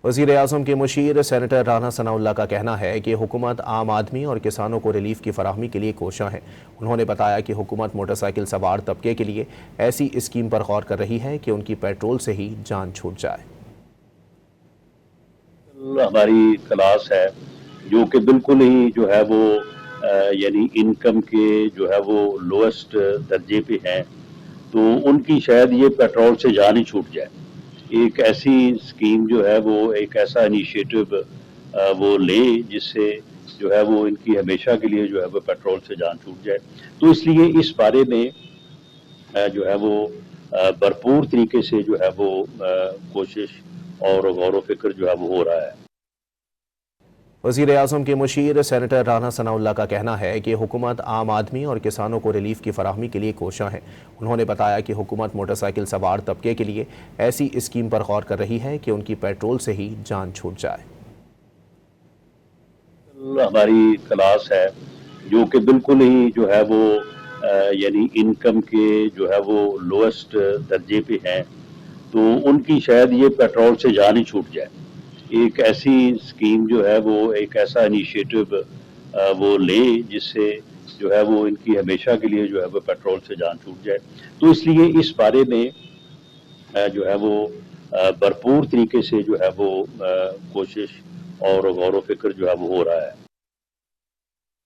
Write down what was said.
وزیر اعظم کے مشیر سینیٹر رانا ثناءاللہ کا کہنا ہے کہ حکومت عام آدمی اور کسانوں کو ریلیف کی فراہمی کے لیے کوشاں ہے۔ انہوں نے بتایا کہ حکومت موٹر سائیکل سوار طبقے کے لیے ایسی اسکیم پر غور کر رہی ہے کہ ان کی پیٹرول سے ہی جان چھوٹ جائے۔ ہماری کلاس ہے جو کہ بالکل ہی جو ہے وہ یعنی انکم کے جو ہے وہ لوئسٹ درجے پہ ہیں، تو ان کی شاید یہ پیٹرول سے جان ہی چھوٹ جائے۔ ایک ایسی اسکیم جو ہے وہ ایک ایسا انیشیٹو وہ لیں جس سے جو ہے وہ ان کی ہمیشہ کے لیے جو ہے وہ پیٹرول سے جان چھوٹ جائے۔ تو اس لیے اس بارے میں جو ہے وہ بھرپور طریقے سے جو ہے وہ کوشش اور غور و فکر جو ہے وہ ہو رہا ہے۔ وزیر اعظم کے مشیر سینیٹر رانا ثناءاللہ کا کہنا ہے کہ حکومت عام آدمی اور کسانوں کو ریلیف کی فراہمی کے لیے کوشاں ہے۔ انہوں نے بتایا کہ حکومت موٹر سائیکل سوار طبقے کے لیے ایسی اسکیم پر غور کر رہی ہے کہ ان کی پیٹرول سے ہی جان چھوٹ جائے۔ ہماری کلاس ہے جو کہ بالکل ہی جو ہے وہ یعنی انکم کے جو ہے وہ لوئسٹ درجے پہ ہیں، تو ان کی شاید یہ پیٹرول سے جان ہی چھوٹ جائے۔ ایک ایسی اسکیم جو ہے وہ ایک ایسا انیشیٹو وہ لیں جس سے جو ہے وہ ان کی ہمیشہ کے لیے جو ہے وہ پیٹرول سے جان چھوٹ جائے۔ تو اس لیے اس بارے میں جو ہے وہ بھرپور طریقے سے جو ہے وہ کوشش اور غور و فکر جو ہے وہ ہو رہا ہے۔